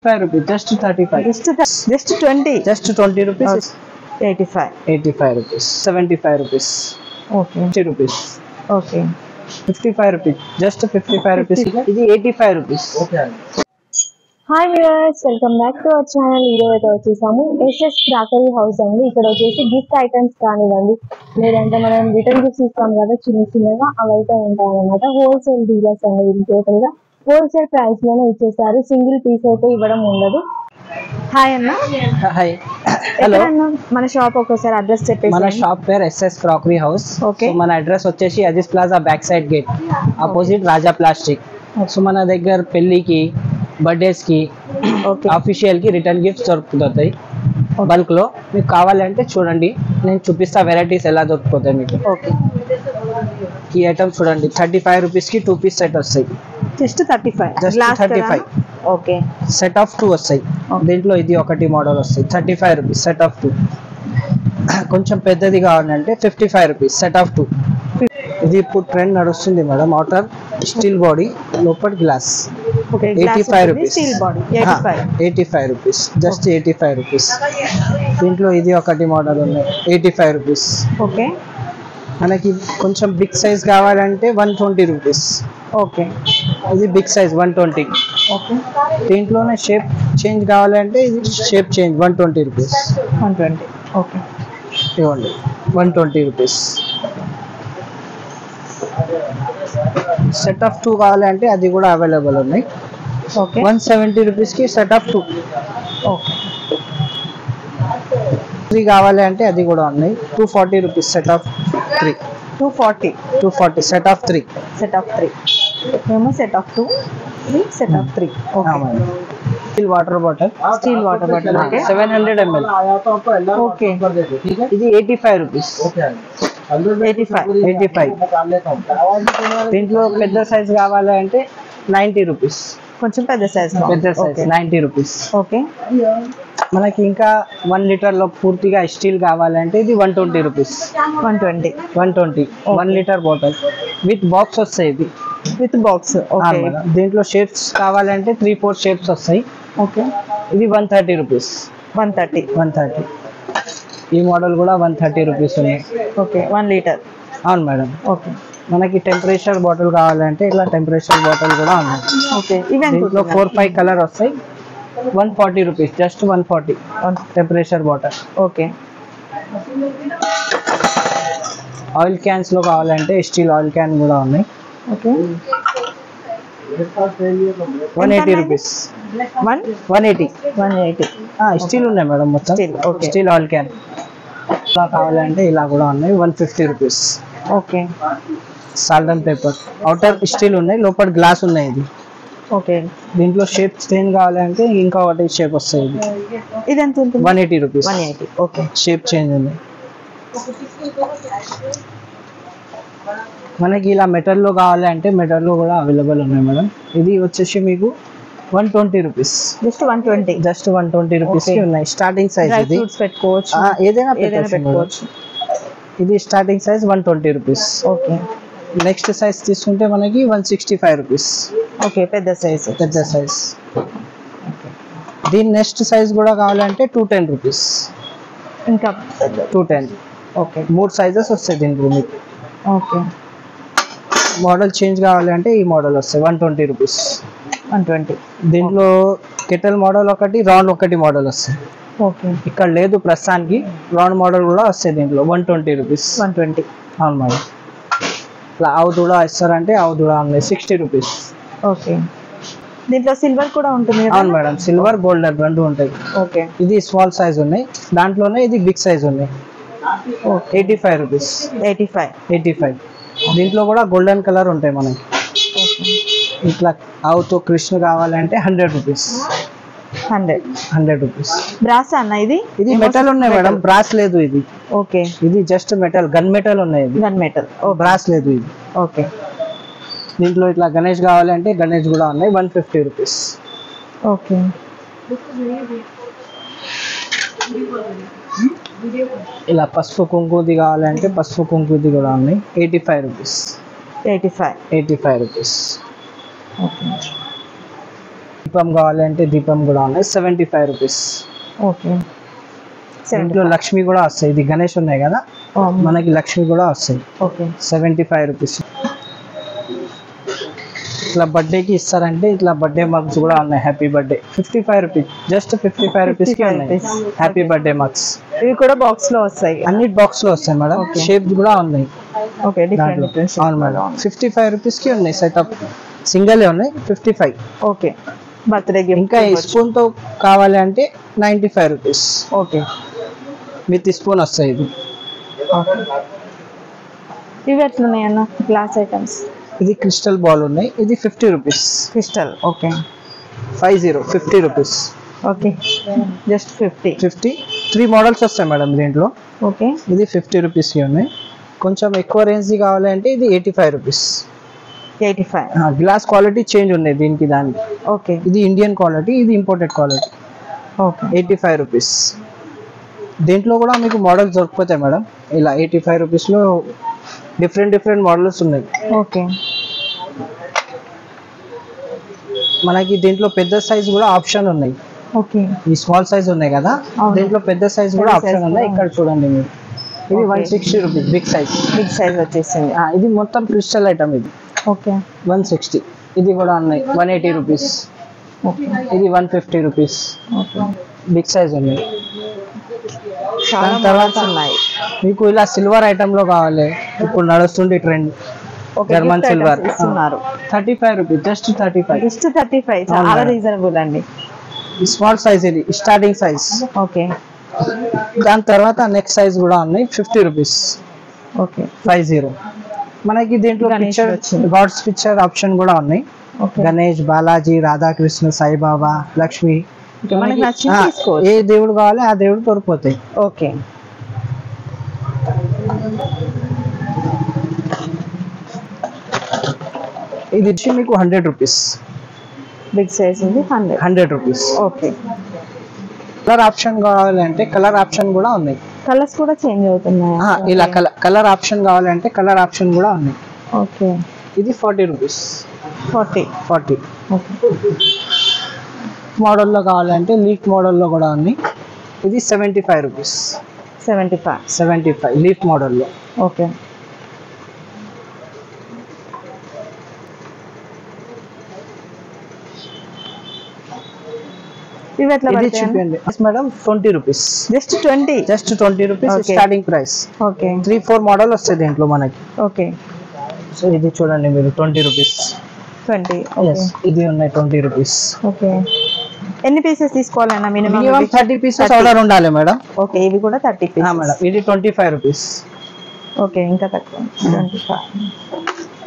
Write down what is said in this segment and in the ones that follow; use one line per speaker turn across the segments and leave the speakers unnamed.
5 rupees, just 35.
Just 20.
Just 20 rupees.
85.
85 rupees. 75 rupees.
Okay.
50 rupees.
Okay.
55 rupees. Just 55 rupees. ఇది 85 rupees. Okay.
Hi viewers, welcome back to our channel. ఈరోజు అయితే వచ్చేసాము SS crockery house అండి. ఇక్కడ వచ్చేసి gift items కానివ్వండి, లేదంటే మనం రిటర్న్ గిఫ్ట్స్ ఇస్తాం కదా చిన్న చిన్నగా, అవి అయితే ఉంటాయన్నమాట. హోల్సేల్ డీలర్స్ అండి ఇది. టోటల్ గా హోల్సేల్ ప్రైస్ లోనే ఇచ్చేస్తారు, సింగిల్ పీస్ అయితే ఇవ్వడం ఉండదు. హాయ్ అన్న.
హాయ్.
హలో అన్న, మన షాప్ ఒకసారి అడ్రస్ చెప్పేసి.
మన షాప్ పేరు ఎస్ఎస్ క్రాకరీ హౌస్.
ఓకే.
మన అడ్రస్ వచ్చేసి Aziz plaza back side gate opposite Raja plastic. So మన దగ్గర పెళ్లికి, బర్త్డేస్ కి, ఆఫీషియల్ కి రిటర్న్ గిఫ్ట్స్ దొరుకుతాయి బల్క్ లో. మీకు కావాలంటే చూడండి, నేను చూపిస్తా వెరైటీస్ ఎలా దొరుకుతాయి మీకు.
ఓకే.
ఈ ఐటమ్ చూడండి, 35 రూపీస్ కి 2 పీస్ సెట్ వస్తాయి.
Just 35.
Just 35.
Okay.
Set of 2 వస్తాయి. దీంట్లో ఇది ఒకటి మోడల్ వస్తాయి. 35 రూపీస్ సెట్ ఆఫ్ 2. కొంచెం పెద్దది కావాలంటే 55 రూపీస్ సెట్ ఆఫ్ 2. ఇది ఇప్పుడు ట్రెండ్ నడుస్తుంది మేడం. అవుటర్ స్టీల్ బాడీ, లోపల glass. 85 rupees. 85 rupees, just 85 rupees. దీంట్లో ఇది ఒకటి మోడల్ ఉన్నాయి, 85 రూపీస్.
ఓకే.
మనకి కొంచెం బిగ్ సైజ్ కావాలంటే 120 రూపీస్.
ఓకే.
ఇది బిగ్ సైజ్ 120.
ఓకే.
దీంట్లోనే షేప్ చేంజ్ కావాలంటే ఇది షేప్ చేంజ్ 120 రూపీస్.
120. ఓకే.
ఇవ్వండి 120 రూపీస్. సెట్ ఆఫ్ 2 కావాలంటే అది కూడా అవైలబుల్ ఉన్నాయి.
ఓకే.
170 రూపీస్కి సెట్ ఆఫ్ 2.
ఓకే.
3 కావాలి అంటే అది కూడా ఉన్నాయి. 240 rupees set of 3. 240 set of 3.
Set of 3 మేము set of 2, 3 set of 3. Okay.
Steel water bottle.
Steel water bottle. Okay.
700 ml.
Okay.
ఇది 85 రూపీస్. 85. దీంట్లో పెద్ద సైజ్ కావాలంటే 90 రూపీస్.
కొంచెం పెద్ద సైజ్.
90 రూపీస్.
ఓకే.
మనకి ఇంకా 1 లీటర్లో పూర్తిగా స్టీల్ కావాలంటే ఇది 120 rupees.
120.
1 litre bottle with box వస్తాయి. ఇది
విత్ బాక్స్. ఓకే.
దీంట్లో షేప్స్ కావాలంటే 3-4 షేప్స్ వస్తాయి.
ఓకే.
ఇది 130 రూపీస్.
130.
ఈ మోడల్ కూడా 130 రూపీస్ ఉన్నాయి.
ఓకే. 1 లీటర్.
అవును మేడం.
ఓకే.
మనకి టెంపరేచర్ బాటిల్ కావాలంటే ఇట్లా టెంపరేచర్ బాటిల్ కూడా ఉన్నాయి.
ఓకే.
దీంట్లో 4-5 కలర్ వస్తాయి. 140 rupees, just 140 temperature bottle.
Okay.
Oil cans లో కావాలంటే స్టీల్ ఆయిల్ క్యాన్ కూడా ఉన్నాయి.
ఓకే.
180 రూపీస్. 180. స్టీల్ ఉన్నాయి మేడం మొత్తం. స్టీల్ ఆయిల్ క్యాన్ ఇలా కావాలంటే ఇలా కూడా ఉన్నాయి. 150 rupees.
Okay.
Salt and paper outer steel ఉన్నాయి, లోపల గ్లాస్ ఉన్నాయి. ఇది
ఓకే.
దీంట్లో షేప్ చేంజ్ కావాలంటే ఇంకా ఒకటి షేప్ వస్తాయి.
ఇది ఎంత ఉంటుంది?
180 రూపీస్.
180. ఓకే.
షేప్ చేంజ్ ఉంది. మనకి ఇలా మెటల్లో కావాలంటే మెటల్లో కూడా అవైలబుల్ ఉన్నాయి మేడం. ఇది వచ్చేసి మీకు 120 రూపీస్.
జస్ట్ 120.
జస్ట్ 120 రూపీస్ కి ఉన్నాయి. స్టార్టింగ్ సైజ్ ఇది.
పెట్టుకోవచ్చు,
ఏదైనా పెట్టుకోవచ్చు. ఇది starting size 120 rupees.
Okay.
Next size తీసుకుంటే మనకి 165 రూపీస్.
ఓకే. పెద్ద సైజ్.
దీని నెక్స్ట్ సైజ్ కూడా కావాలంటే 210 రూపీస్.
ఇంకా
210.
ఓకే.
3 సైజెస్ వస్తాయి దీంట్లో మీకు.
ఓకే.
మోడల్ చేంజ్ కావాలంటే ఈ మోడల్ వస్తాయి 120 రూపీస్.
120.
దీంట్లో కెటల్ మోడల్ ఒకటి, రౌండ్ ఒకటి మోడల్ వస్తాయి.
ఓకే.
ఇక్కడ లేదు ప్రస్తుతానికి. రౌండ్ మోడల్ కూడా వస్తాయి దీంట్లో 120 రూపీస్.
120.
అవును మేడం. ఇట్లా ఆవు దూడ ఇస్తారంటే ఆవు దూడ ఉన్నాయి 60 రూపీస్.
ఓకే. దీంట్లో సిల్వర్ కూడా ఉంటుంది.
అవును మేడం, సిల్వర్ గోల్డెన్ రెండు ఉంటాయి.
ఓకే.
ఇది స్మాల్ సైజ్ ఉన్నాయి, దాంట్లోనే ఇది బిగ్ సైజ్ ఉన్నాయి. 85 రూపీస్. 85. దీంట్లో కూడా గోల్డెన్ కలర్ ఉంటాయి మనకి. ఇట్లా ఆవుతో కృష్ణ కావాలంటే 100 రూపీస్. 100 రూపీస్.
బ్రాస్ అన్న ఇది
మెటల్ ఉన్నాయి మేడం, బ్రాస్ లేదు ఇది.
ఓకే.
ఇది జస్ట్ మెటల్, గన్ మెటల్ ఉన్నాయి. ఇది
గన్ మెటల్.
బ్రాస్ లేదు ఇది.
ఓకే.
దీంట్లో ఇట్లా గణేష్ కావాలంటే గణేష్ కూడా ఉన్నాయి 150 రూపీస్.
ఓకే.
ఇలా పసుపు కుంకుది కావాలంటే పసుపు కుంకుది కూడా ఉన్నాయి 85 రూపీస్. 85 రూపీస్. ఓకే. దీపం కావాలంటే దీపం కూడా ఉన్నాయి 75 రూపీస్.
ఓకే
ఇంట్లో లక్ష్మి కూడా వస్తాయి. ఇది గణేష్ ఉన్నాయి కదా, మనకి లక్ష్మి కూడా వస్తాయి.
Okay
75 rupees. ఇట్లా బర్త్డేకి ఇస్తారంటే ఇట్లా బర్త్డే మగ్స్ కూడా ఉన్నాయి. Happy birthday 55 rupees, just 55 rupees కి ఉన్నాయి హ్యాపీ బర్త్డే మగ్స్.
ఇవి కూడా బాక్స్ లో వస్తాయి,
అన్ని బాక్స్ లో వస్తాయి మేడం. షేప్స్ కూడా ఉన్నాయి.
ఓకే డిఫరెంట్
అవును మేడం. 55 రూపీస్ కి ఉన్నాయి. సెటప్ సింగిల్ ఉన్నాయి 55.
Okay birthday gift.
ఇంకా స్పూన్ తో కావాలి అంటే 95 రూపీస్.
ఓకే
విత్ స్పూన్ వస్తాయి. ఇది
ఇవి ఎట్లున్నాయన్న గ్లాస్ ఐటమ్స్?
ఇది క్రిస్టల్ బాల్ ఉన్నాయి. ఇది 50 rupees.
Crystal okay
50 rupees.
Okay just 50.
3 models వస్తాయి మేడం దీంట్లో.
ఓకే
ఇది 50 రూపీస్ ఉన్నాయి. కొంచెం ఎక్కువ రేంజ్ కావాలంటే ఇది 85 రూపీస్.
85.
గ్లాస్ క్వాలిటీ చేంజ్ ఉన్నాయి దీనికి దానికి.
ఓకే
ఇది ఇండియన్ క్వాలిటీ, ఇది ఇంపోర్టెడ్ క్వాలిటీ.
Okay
85 rupees. దీంట్లో కూడా మీకు మోడల్స్ దొరికిపోతాయి మేడం. ఇలా 85 రూపీస్లో డిఫరెంట్ మోడల్స్ ఉన్నాయి.
ఓకే
మనకి దీంట్లో పెద్ద సైజ్ కూడా ఆప్షన్ ఉన్నాయి.
ఓకే
ఈ స్మాల్ సైజ్ ఉన్నాయి కదా, దీంట్లో పెద్ద సైజ్ కూడా ఆప్షన్ ఉన్నాయి. ఇక్కడ చూడండి మీరు, ఇది 160 రూపీస్ బిగ్ సైజ్
వచ్చేసింది.
ఇది మొత్తం క్రిస్టల్ ఐటమ్. ఇది
ఓకే
160. ఇది కూడా ఉన్నాయి 180 రూపీస్.
ఓకే
ఇది 150 రూపీస్.
ఓకే
బిగ్ సైజ్ ఉన్నాయి.
చాలా
తర్వాత
ఉన్నాయి.
మీకు ఇలా సిల్వర్ ఐటమ్ లో కావాలి, ఇప్పుడు నడుస్తుంది ట్రెండ్ జర్మన్ సిల్వర్.
ఇస్తున్నారు
35 రూపీస్, జస్ట్ 35.
జస్ట్ 35 చాలా రీజనబుల్ అండి.
స్మాల్ సైజ్, ఇది స్టార్టింగ్ సైజ్.
ఓకే
దాని తర్వాత నెక్స్ట్ సైజ్ కూడా ఉన్నాయి 50 రూపీస్.
ఓకే
50. మనకి దీంట్లో పిక్చర్ గాడ్స్ పిక్చర్ ఆప్షన్ కూడా ఉన్నాయి. గణేష్, బాలాజీ, రాధాకృష్ణ, సాయిబాబా, లక్ష్మి,
మనకి నచ్చింది తీసుకోవచ్చు.
ఏ దేవుడు కావాలి ఆ దేవుడు దొరికిపోతాయి.
ఓకే
ఇది వచ్చి మీకు 100 రూపీస్.
బిగ్ సైజ్ ఉంది
100 రూపీస్.
ఓకే
కలర్ ఆప్షన్ కావాలంటే కలర్ ఆప్షన్ కూడా ఉన్నాయి.
కలర్స్ కూడా చేంజ్ అవుతున్నాయి.
ఇలా కలర్ ఆప్షన్ కావాలంటే కలర్ ఆప్షన్ కూడా ఉన్నాయి.
ఓకే
ఇది 40 రూపీస్. 40.
ఓకే
మోడల్లో కావాలంటే లీఫ్ మోడల్లో కూడా ఉంది. ఇది 75 రూపీస్.
75
లీఫ్ మోడల్లో.
ఓకే ఇవి ఎట్లా
చూపించండి madam. 20 rupees.
Just 20
rupees starting price.
Okay
3-4 model వస్తాయి దీంట్లో మనకి.
ఓకే
సో ఇది చూడండి మీరు 20 రూపీస్.
20.
ఇది ఉన్నాయి 20 రూపీస్.
ఓకే ఎన్ని పీసెస్ తీసుకోవాలన్నా?
మినిమం 30 పీసెస్ ఆర్డర్ ఉండాలి మేడం.
ఓకే ఇవి కూడా 30 పీసెస్
మేడం. ఇది 25 రూపీస్.
ఓకే ఇంకా తక్కువ 25.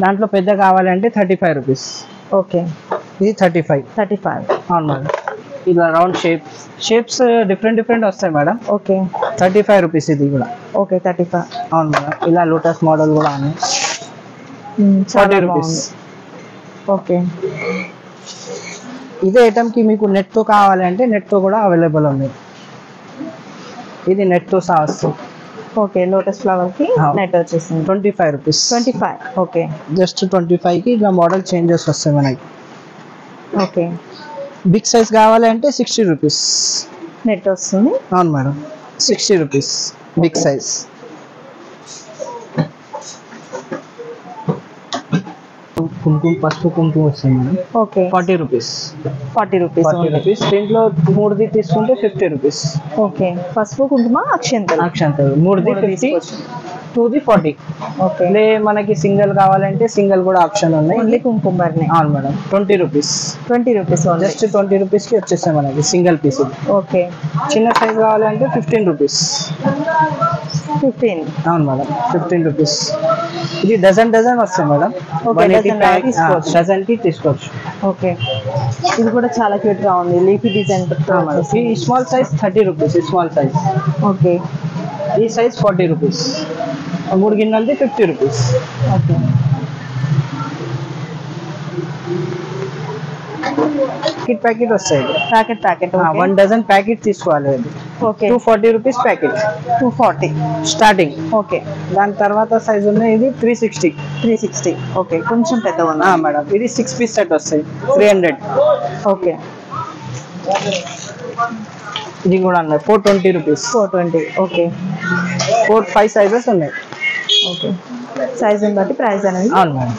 దాంట్లో పెద్ద కావాలంటే 35 రూపీస్.
ఓకే
ఇది 35. అవును మేడం. ఇలా రౌండ్ షేప్స్ డిఫరెంట్ వస్తాయి మేడం.
Okay
35 rupees. ఇది కూడా
ఓకే 35.
అవును మేడం. ఇలా లోటస్ మోడల్ కూడా ఉన్నాయి 40 రూపీస్.
ఓకే
ఇదే ఐటమ్ కి మీకు నెట్ తో కావాలంటే నెట్ తో కూడా అవైలబుల్ ఉంది. ఇది నెట్ తో సహా వస్తుంది.
ఓకే లోటస్ ఫ్లవర్ కి నెట్ వచ్చేసింది
25 రూపీస్.
25. ఓకే
జస్ట్ 25 కి ఇలా మోడల్ చేంజెస్ వస్తాయి మనకి.
ఓకే
బిగ్ సైజ్ కావాలంటే 60 రూపీస్
నెట్ వస్తుంది.
అవును మేడం. 60 rupees big size. పసుపు కుంకుమ వస్తుంది మేడం.
Okay
40 rupees.
40 రూపీస్.
దీంట్లో 3ది తీసుకుంటే 50 రూపీస్.
ఓకే పసుపు కుంకుమ అక్షంతలు
3ది 50, 2ది 40.
ఓకే
మనకి సింగిల్ కావాలంటే సింగిల్ కూడా ఆప్షన్ ఉన్నాయి.
ఓన్లీ కుంకుమర్ని.
అవును madam. 20 rupees.
20 rupees.
Just 20 rupees కి వచ్చేస్తాయి మనకి సింగిల్ పీస్.
ఓకే
చిన్న సైజ్ కావాలంటే 15 రూపీస్.
15.
అవును మేడం. 15 రూపీస్. ఇది డజన్ వస్తాయి మేడం. డజన్ కి తీసుకోవచ్చు.
ఓకే ఇది కూడా చాలా క్యూట్ గా ఉంది. Leafy design.
ఈ small size 30 rupees. Small size.
Okay
ఈ size 40 rupees. 3 గిన్నెలది 50 rupees.
Okay
packet వస్తాయి.
ప్యాకెట్
1 డజన్ ప్యాకెట్ తీసుకోవాలి.
Okay
240 rupees packet
240
starting.
Okay
దాని తర్వాత సైజ్ ఉన్నాయి ఇది 360.
ఓకే కొంచెం పెద్దగా ఉంది
మేడం ఇది 6 పీస్ సెట్ వస్తాయి 300.
ఓకే
ఇది కూడా ఉన్నాయి 420 రూపీస్.
420 ఓకే
4-5 సైజెస్ ఉన్నాయి.
ఓకే సైజ్ బట్టి ప్రైస్ అనేది.
అవును మేడం.